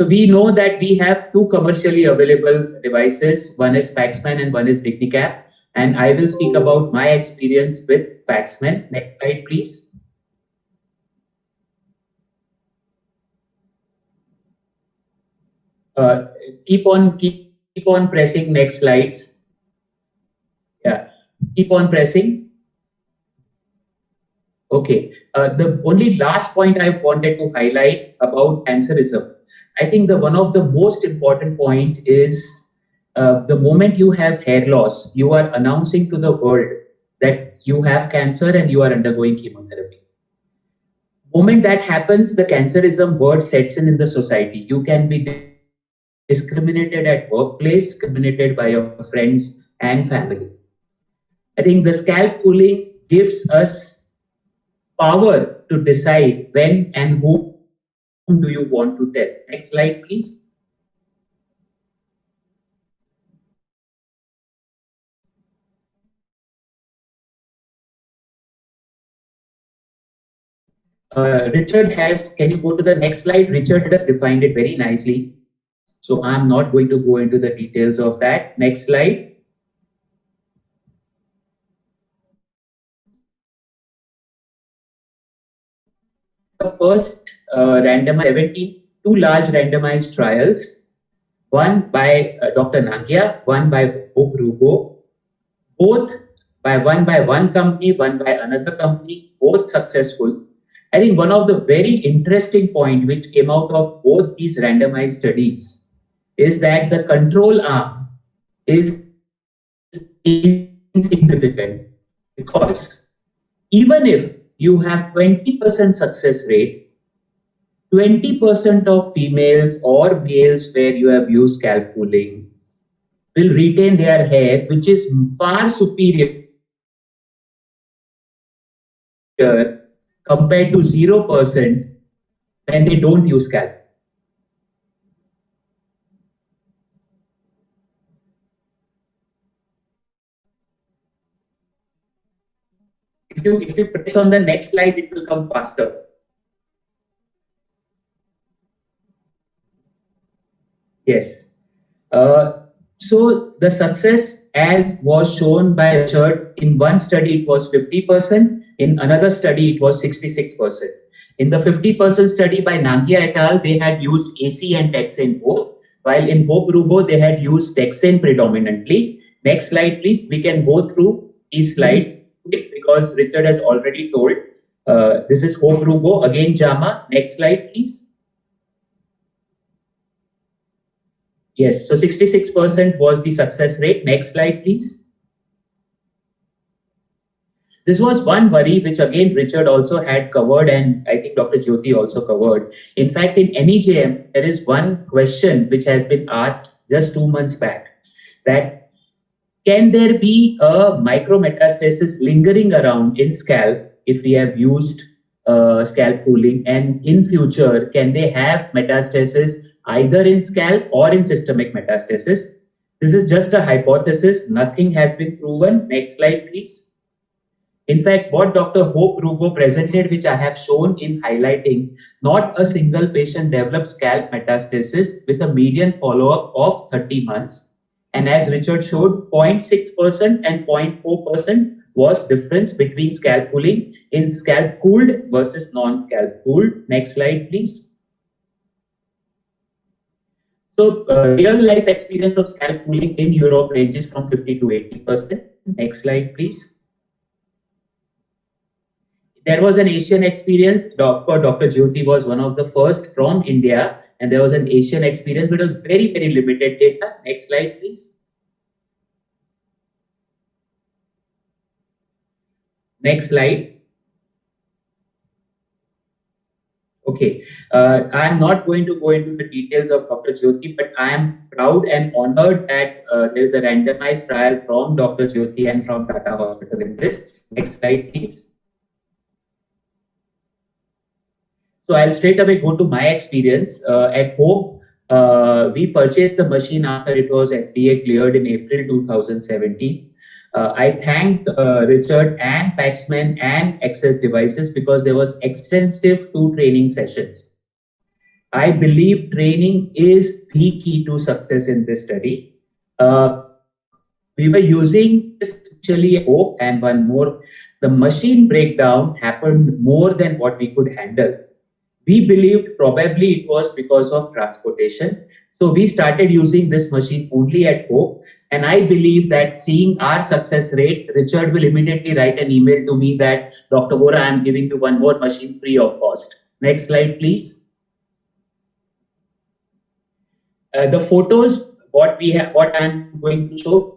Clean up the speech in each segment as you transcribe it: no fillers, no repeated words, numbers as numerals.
So we know that we have two commercially available devices. One is Paxman and one is DigniCap. And I will speak about my experience with Paxman. Next slide, please. Uh, keep on pressing next slides. Yeah, keep on pressing. Okay. The only last point I wanted to highlight about cancerism, I think the one of the most important point is the moment you have hair loss, you are announcing to the world that you have cancer and you are undergoing chemotherapy. Moment that happens, the cancerism word sets in the society. You can be discriminated at workplace, discriminated by your friends and family. I think the scalp cooling gives us power to decide when and whom do you want to tell. Next slide, please. Richard has, can you go to the next slide? Richard has defined it very nicely. So I'm not going to go into the details of that. Next slide. The first randomized, two large randomized trials, one by Dr. Nangia, one by Hope Rugo, both by one company, one by another company, both successful. I think one of the very interesting point which came out of both these randomized studies is that the control arm is insignificant, because even if you have 20% success rate, 20% of females or males where you have used scalp cooling will retain their hair, which is far superior compared to 0% when they don't use scalp. If you press on the next slide, it will come faster. Yes. So the success, as was shown by Richard, in one study it was 50%, in another study it was 66%. In the 50% study by Nangia et al., they had used AC and Texane both, while in Hope Rugo they had used Texane predominantly. Next slide, please. We can go through these slides because Richard has already told. This is Hope Rugo, again JAMA. Next slide, please. Yes, so 66% was the success rate. Next slide, please. This was one worry which again Richard also had covered, and I think Dr. Jyoti also covered. In fact, in NEJM, there is one question which has been asked just 2 months back, that can there be a micrometastasis lingering around in scalp if we have used scalp cooling, and in future, can they have metastasis either in scalp or in systemic metastasis? This is just a hypothesis. Nothing has been proven. Next slide, please. In fact, what Dr. Hope Rugo presented, which I have shown in highlighting, not a single patient developed scalp metastasis with a median follow-up of 30 months. And as Richard showed, 0.6% and 0.4% was difference between scalp cooling in scalp cooled versus non-scalp cooled. Next slide, please. So real life experience of scalp cooling in Europe ranges from 50 to 80%. Next slide, please. There was an Asian experience. Of course, Dr. Jyoti was one of the first from India, and there was an Asian experience, but it was very, very limited data. Next slide, please. Next slide. Okay, I'm not going to go into the details of Dr. Jyoti, but I am proud and honored that there is a randomized trial from Dr. Jyoti and from Tata Hospital in this. Next slide, please. So I'll straight away go to my experience. At Hope, we purchased the machine after it was FDA cleared in April 2017. I thanked Richard and Paxman and Access Devices because there was extensive 2 training sessions. I believe training is the key to success in this study. Uh, we were using especially hope and one more. The machine breakdown happened more than what we could handle. We believed probably it was because of transportation. So we started using this machine only at Hope. And I believe that seeing our success rate, Richard will immediately write an email to me that Dr. Vora, I am giving you one more machine free of cost. Next slide, please. The photos, what I'm going to show,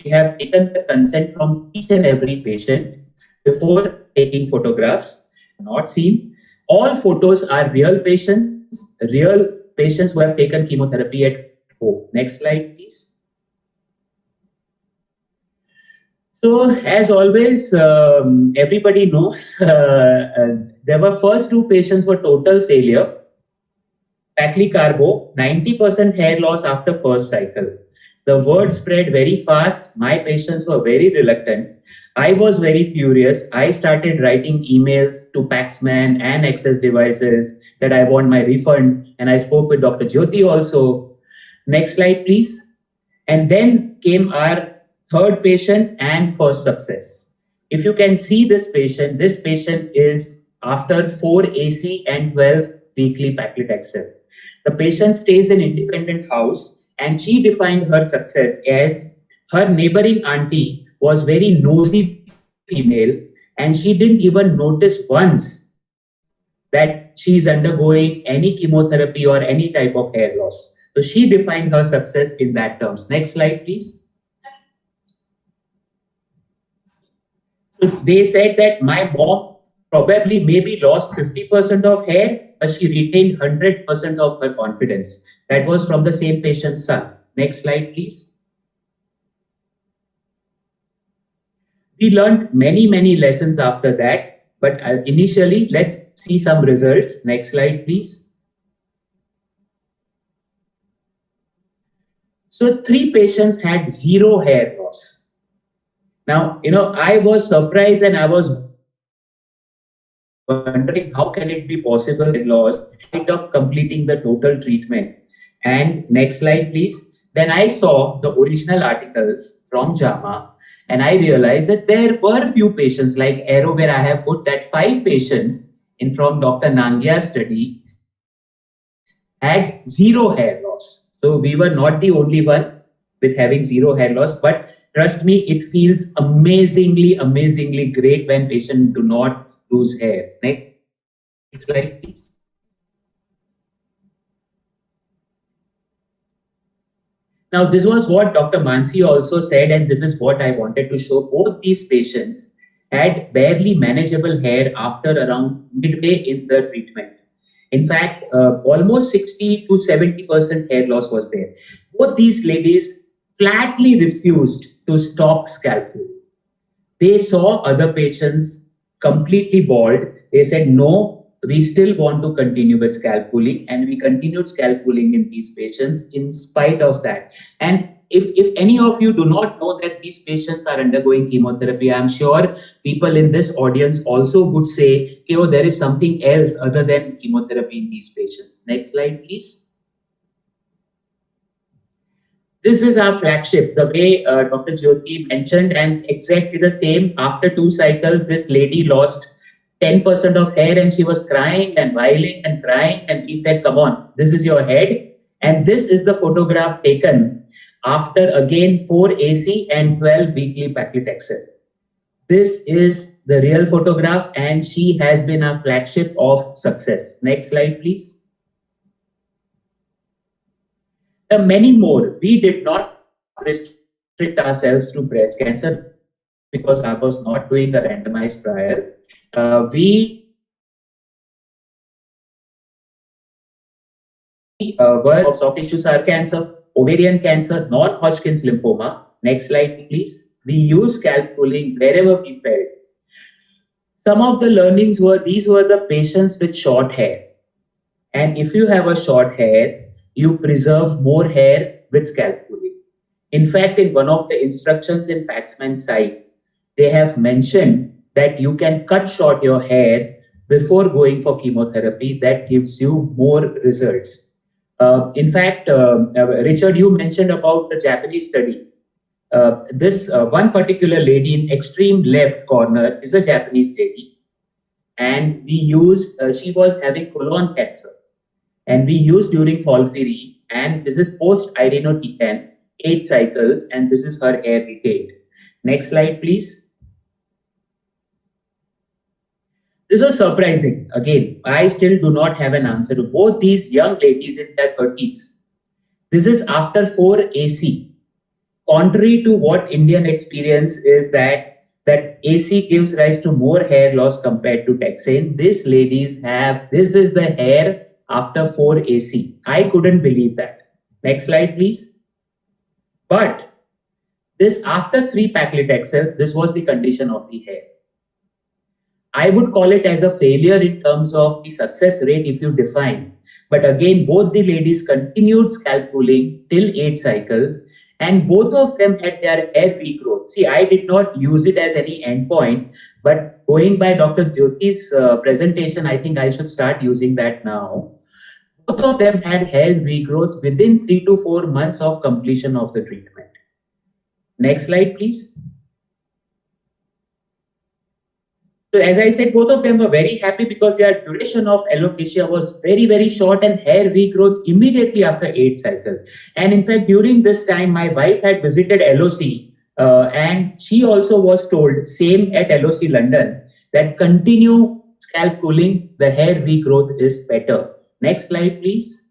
we have taken the consent from each and every patient before taking photographs, not seen. All photos are real patients who have taken chemotherapy at home. Next slide, please. So, as always, everybody knows there were first two patients were total failure. Paclicarbo, 90% hair loss after first cycle. The word spread very fast. My patients were very reluctant. I was very furious. I started writing emails to Paxman and Access Devices that I want my refund. And I spoke with Dr. Jyoti also. Next slide, please. And then came our third patient and first success. If you can see this patient is after 4 AC and 12 weekly paclitaxel. The patient stays in independent house and she defined her success as her neighboring auntie was very nosy female and she didn't even notice once that she is undergoing any chemotherapy or any type of hair loss. So she defined her success in that terms. Next slide, please. So they said that my mom probably maybe lost 50% of hair, but she retained 100% of her confidence. That was from the same patient's son. Next slide, please. We learned many lessons after that, but initially, let's see some results. Next slide, please. So 3 patients had 0 hair loss. Now, I was surprised and I was wondering how can it be possible in loss of completing the total treatment. And next slide, please. Then I saw the original articles from JAMA and I realized that there were few patients like Aero where I have put that 5 patients in from Dr. Nangia's study had 0 hair loss. So we were not the only one with having 0 hair loss, but trust me, it feels amazingly great when patients do not lose hair. Next slide, please. Now, this was what Dr. Mansi also said, and this is what I wanted to show. Both these patients had barely manageable hair after around midway in the treatment. In fact, almost 60 to 70% hair loss was there. Both these ladies flatly refused to stop scalp pooling. They saw other patients completely bald. They said, no, we still want to continue with scalp pooling, and we continued scalp pooling in these patients in spite of that. And if any of you do not know that these patients are undergoing chemotherapy, I'm sure people in this audience also would say, oh, there is something else other than chemotherapy in these patients. Next slide, please. This is our flagship, the way Dr. Jyoti mentioned, and exactly the same. After 2 cycles, this lady lost 10% of hair and she was crying and wailing and crying. And he said, come on, this is your head. And this is the photograph taken after again 4 AC and 12 weekly paclitaxel. This is the real photograph and she has been a flagship of success. Next slide, please. Many more. We did not restrict ourselves to breast cancer because I was not doing a randomized trial. We were of soft tissue cancer, ovarian cancer, non-Hodgkin's lymphoma. Next slide, please. We use scalp pooling wherever we felt. Some of the learnings were, these were the patients with short hair. And if you have a short hair, you preserve more hair with scalp pooling. In fact, in one of the instructions in Paxman's site, they have mentioned that you can cut short your hair before going for chemotherapy, that gives you more results. In fact, Richard, you mentioned about the Japanese study. This one particular lady in extreme left corner is a Japanese lady, and we used, she was having colon cancer, and we used during FOLFIRI, and this is post irinotecan, 8 cycles, and this is her hair retained. Next slide, please. This was surprising. Again, I still do not have an answer to both these young ladies in their 30s. This is after 4 AC. Contrary to what Indian experience is that AC gives rise to more hair loss compared to taxane. These ladies have, this is the hair after 4 AC. I couldn't believe that. Next slide, please. But this after 3 paclitaxel, this was the condition of the hair. I would call it as a failure in terms of the success rate if you define. But again, both the ladies continued scalp cooling till 8 cycles, and both of them had their hair regrowth. See, I did not use it as any endpoint, but going by Dr. Jyoti's presentation, I think I should start using that now. Both of them had hair regrowth within 3 to 4 months of completion of the treatment. Next slide, please. So as I said, both of them were very happy because their duration of alopecia was very, very short and hair regrowth immediately after 8 cycles. And in fact, during this time, my wife had visited LOC and she also was told, same at LOC London, that continue scalp cooling, the hair regrowth is better. Next slide, please.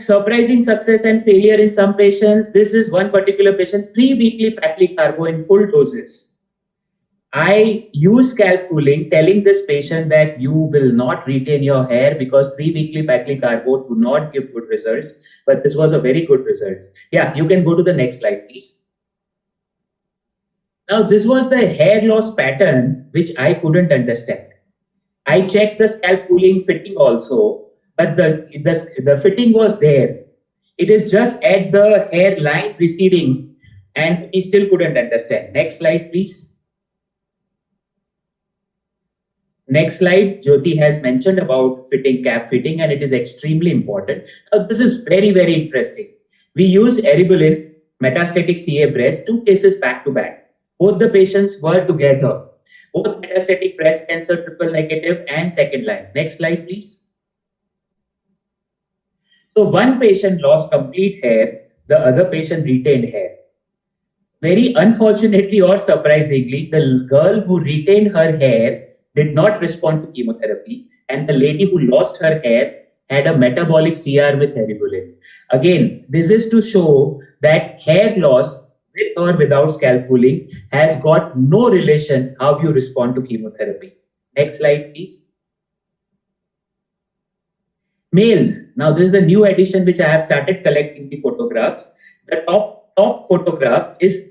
Surprising success and failure in some patients. This is one particular patient, 3 weekly paclicarbo in full doses. I use scalp cooling, telling this patient that you will not retain your hair because 3 weekly paclicarbo do not give good results. But this was a very good result. Yeah, you can go to the next slide, please. Now, this was the hair loss pattern, which I couldn't understand. I checked the scalp cooling fitting also, but the fitting was there. It is just at the hair line receding, and we still couldn't understand. Next slide, please. Next slide, Jyoti has mentioned about fitting, cap fitting, and it is extremely important. This is very, very interesting. We use eribulin, metastatic CA breast, 2 cases back to back. Both the patients were together. Both metastatic breast cancer, triple negative, and second line. Next slide, please. So one patient lost complete hair, the other patient retained hair. Very unfortunately or surprisingly, the girl who retained her hair did not respond to chemotherapy, and the lady who lost her hair had a metabolic CR with eribulin. Again, this is to show that hair loss with or without scalp cooling has got no relation how you respond to chemotherapy. Next slide, please. Males. Now, this is a new addition which I have started collecting the photographs. The top photograph is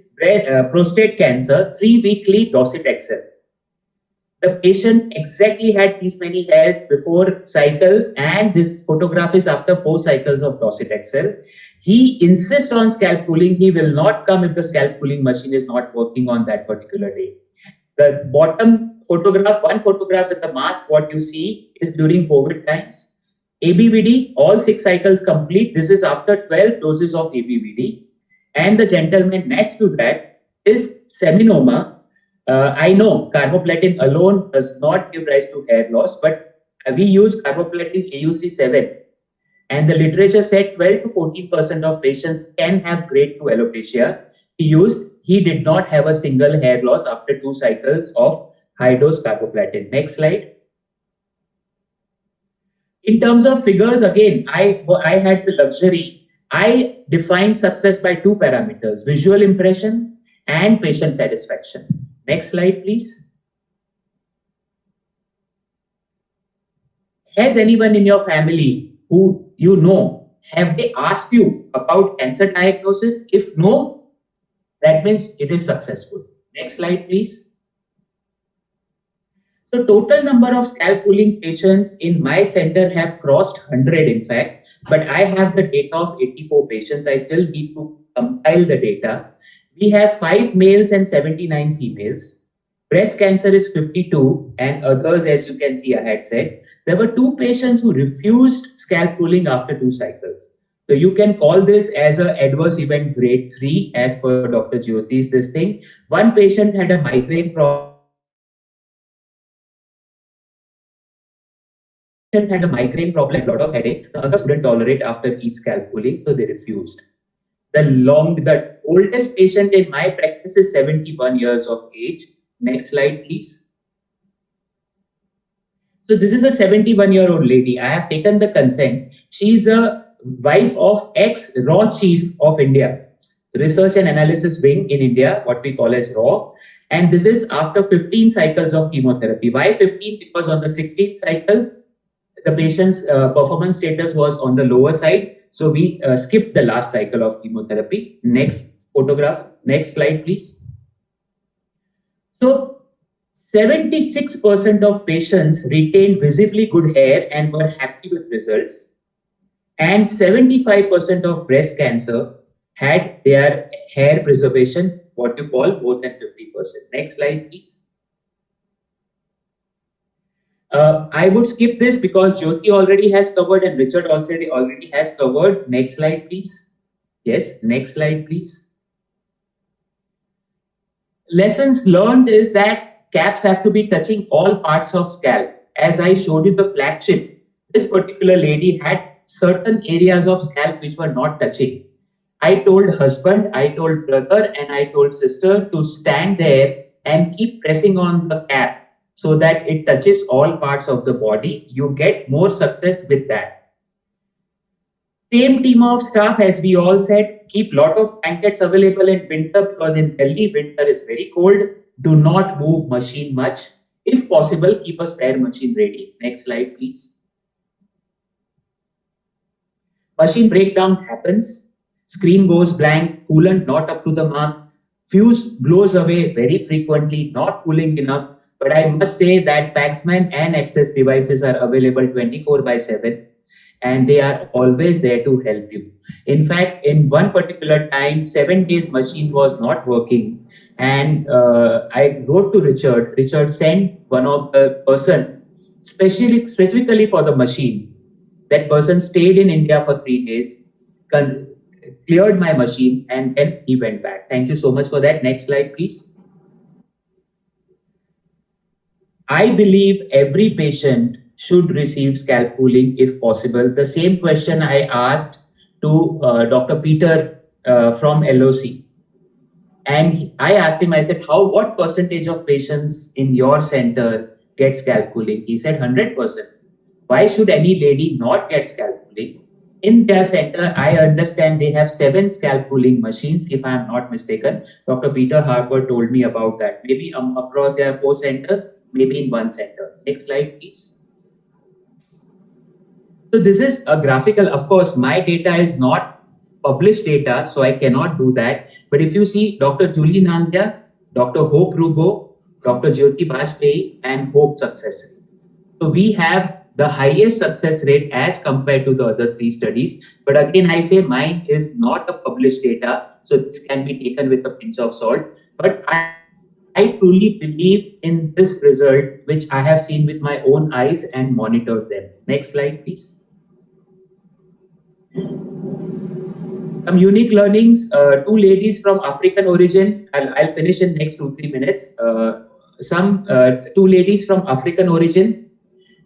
prostate cancer, 3 weekly docetaxel. The patient exactly had these many hairs before cycles, and this photograph is after 4 cycles of docetaxel. He insists on scalp cooling. He will not come if the scalp cooling machine is not working on that particular day. The bottom photograph, one photograph with the mask, what you see is during COVID times. ABVD, all 6 cycles complete. This is after 12 doses of ABVD. And the gentleman next to that is seminoma. I know carboplatin alone does not give rise to hair loss, but we use carboplatin AUC 7. And the literature said 12 to 14% of patients can have grade 2 alopecia. He did not have a single hair loss after 2 cycles of high dose carboplatin. Next slide. In terms of figures, again, I had the luxury. I defined success by 2 parameters, visual impression and patient satisfaction. Next slide, please. Has anyone in your family who you know, have they asked you about cancer diagnosis? If no, that means it is successful. Next slide, please. So total number of scalp cooling patients in my center have crossed 100 in fact, but I have the data of 84 patients. I still need to compile the data. We have 5 males and 79 females. Breast cancer is 52, and others, as you can see, I had said. There were two patients who refused scalp cooling after 2 cycles. So you can call this as an adverse event grade 3 as per Dr. Jyoti's this thing. One patient had a migraine problem. Had a migraine problem, a lot of headache. The others couldn't tolerate after each scalp cooling, so they refused. The oldest patient in my practice is 71 years of age. Next slide, please. So this is a 71-year-old lady. I have taken the consent. She's a wife of ex-RAW chief of India, Research and Analysis Wing in India, what we call as RAW. And this is after 15 cycles of chemotherapy. Why 15? Because on the 16th cycle, the patient's performance status was on the lower side. So we skipped the last cycle of chemotherapy. Next photograph. Next slide, please. So 76% of patients retained visibly good hair and were happy with results. And 75% of breast cancer had their hair preservation, what you call, more than 50%. Next slide, please. I would skip this because Jyoti already has covered and Richard already has covered. Next slide, please. Yes, next slide, please. Lessons learned is that caps have to be touching all parts of scalp. As I showed you the flagship, this particular lady had certain areas of scalp which were not touching. I told husband, I told brother, and I told sister to stand there and keep pressing on the cap so that it touches all parts of the body. You get more success with that. Same team of staff, as we all said, keep lot of blankets available in winter because in Delhi winter is very cold. Do not move machine much. If possible, keep a spare machine ready. Next slide, please. Machine breakdown happens. Screen goes blank, coolant not up to the mark. Fuse blows away very frequently, not cooling enough. But I must say that Paxman and Access devices are available 24/7 and they are always there to help you. In fact, in one particular time, 7 days machine was not working. And I wrote to Richard. Richard sent one of the person specifically for the machine. That person stayed in India for 3 days, cleared my machine, and then he went back. Thank you so much for that. Next slide, please. I believe every patient should receive scalp cooling if possible. The same question I asked to Dr. Peter from LOC. And I asked him, I said, what percentage of patients in your center get scalp cooling? He said 100%. Why should any lady not get scalp cooling? In their center, I understand they have 7 scalp cooling machines, if I am not mistaken. Dr. Peter Harper told me about that. Maybe across there are 4 centers, maybe in 1 center. Next slide, please. So this is a graphical. Of course, my data is not published data, so I cannot do that. But if you see Dr. Julie Nandya, Dr. Hope Rugo, Dr. Jyoti Bajpayee, and Hope success rate. So we have the highest success rate as compared to the other 3 studies. But again, I say mine is not a published data, so this can be taken with a pinch of salt. But I truly believe in this result, which I have seen with my own eyes and monitored them. Next slide, please. Some unique learnings, 2 ladies from African origin. I'll finish in next 2-3 minutes. 2 ladies from African origin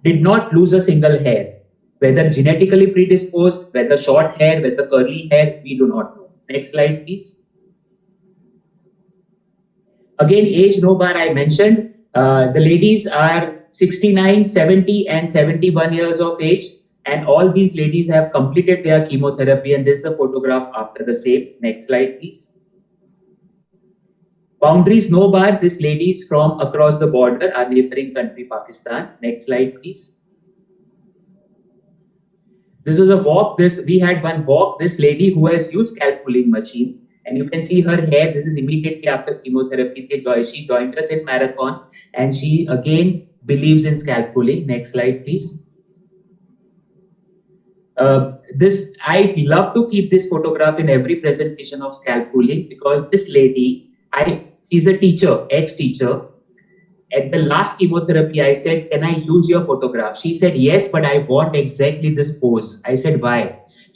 did not lose a single hair. Whether genetically predisposed, whether short hair, whether curly hair, we do not know. Next slide, please. Again, age no bar I mentioned. The ladies are 69, 70, and 71 years of age. And all these ladies have completed their chemotherapy. And this is a photograph after the same. Next slide, please. Boundaries no bar. These ladies from across the border, our neighboring country, Pakistan. Next slide, please. This was a walk. We had one walk. This lady who has used scalp cooling machine. And you can see her hair. This is immediately after chemotherapy. She joined us in marathon. And she again believes in scalp cooling. Next slide, please. I love to keep this photograph in every presentation of scalp cooling because this lady, she's a teacher, ex-teacher. At the last chemotherapy, I said, "Can I use your photograph?" She said, "Yes, but I want exactly this pose." I said, "Why?"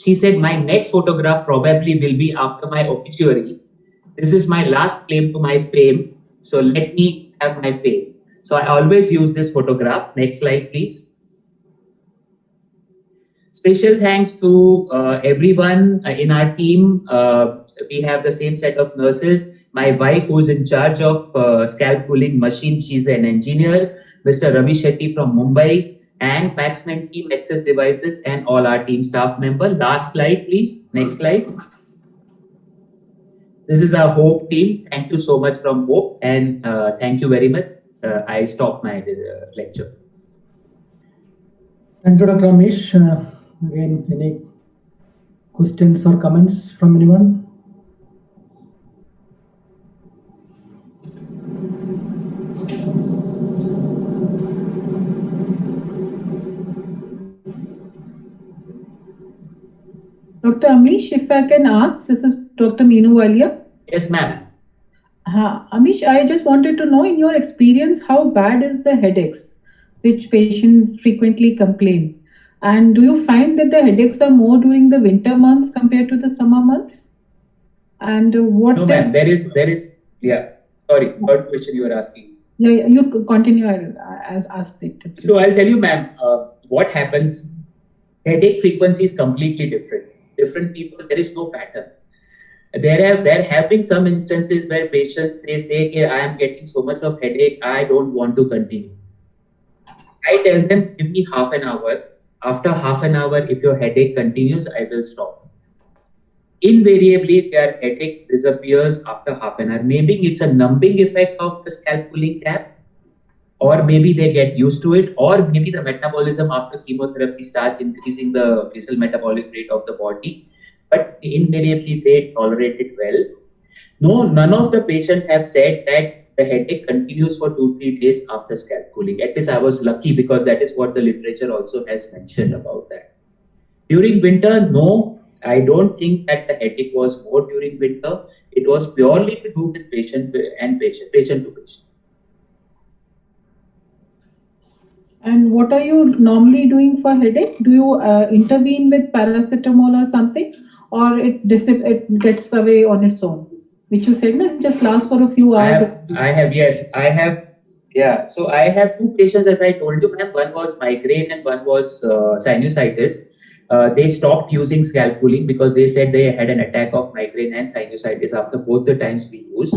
She said, "My next photograph probably will be after my obituary. This is my last claim to my fame. So let me have my fame." So I always use this photograph. Next slide, please. Special thanks to everyone in our team. We have the same set of nurses. My wife, who's in charge of scalp cooling machine, she's an engineer. Mr. Ravi Shetty from Mumbai, and Paxman team, Access Devices, and all our team staff member. Last slide, please. Next slide. This is our Hope team. Thank you so much from Hope, and thank you very much. I stop my lecture. Thank you, Dr. Amish. Again, any questions or comments from anyone? Dr. Amish, if I can ask, this is Dr. Meenu Walia. Yes, ma'am. Amish, I just wanted to know, in your experience, how bad is the headaches which patients frequently complain? And do you find that the headaches are more during the winter months compared to the summer months? And what? No, ma'am. There is. Yeah. Sorry. Third question you were asking. Yeah, you continue. I'll ask it. So I'll tell you, ma'am. What happens? Headache frequency is completely different. Different people. There is no pattern. There have been some instances where patients, they say, "Okay, I am getting so much of headache, I don't want to continue." I tell them, "Give me half an hour. After half an hour, if your headache continues, I will stop." Invariably, their headache disappears after half an hour. Maybe it's a numbing effect of the scalp cooling cap, or maybe they get used to it, or maybe the metabolism after chemotherapy starts increasing the basal metabolic rate of the body. But invariably, they tolerate it well. No, none of the patients have said that the headache continues for 2-3 days after scalp cooling. At least I was lucky, because that is what the literature also has mentioned about that. During winter, no, I don't think that the headache was more during winter. It was purely to do with patient to patient. And what are you normally doing for headache? Do you intervene with paracetamol or something, or it gets away on its own? Which you said, no, just lasts for a few hours. I have. Yeah, so I have two patients, as I told you, ma'am. One was migraine and one was sinusitis. They stopped using scalp cooling because they said they had an attack of migraine and sinusitis after both the times we used.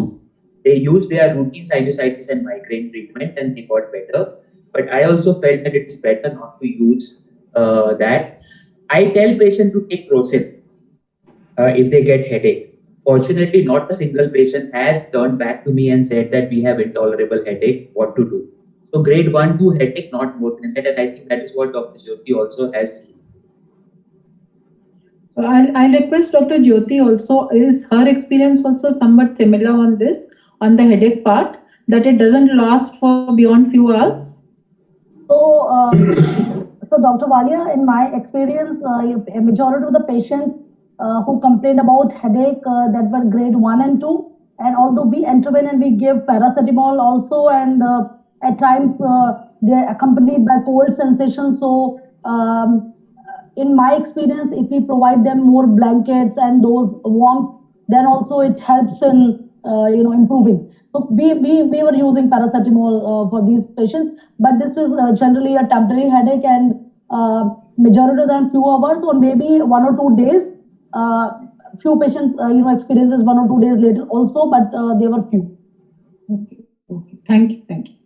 They used their routine sinusitis and migraine treatment and they got better. But I also felt that it is better not to use that. I tell patients to take Crocin if they get headache. Fortunately, not a single patient has turned back to me and said that we have intolerable headache, what to do. So grade 1-2 headache, not more than that. And I think that is what Dr. Jyoti also has seen. So I'll request Dr. Jyoti also, is her experience also somewhat similar on this, on the headache part, that it doesn't last for beyond few hours? So Dr. Walia, in my experience, a majority of the patients who complained about headache that were grade 1 and 2, and although we intervene and we give paracetamol also, and at times they're accompanied by cold sensations. So in my experience, if we provide them more blankets and those warmth, then also it helps in improving. So we were using paracetamol for these patients, but this is generally a temporary headache, and majority of them few hours or maybe 1 or 2 days. Few patients experiences 1 or 2 days later also, but they were few. Okay. Thank you.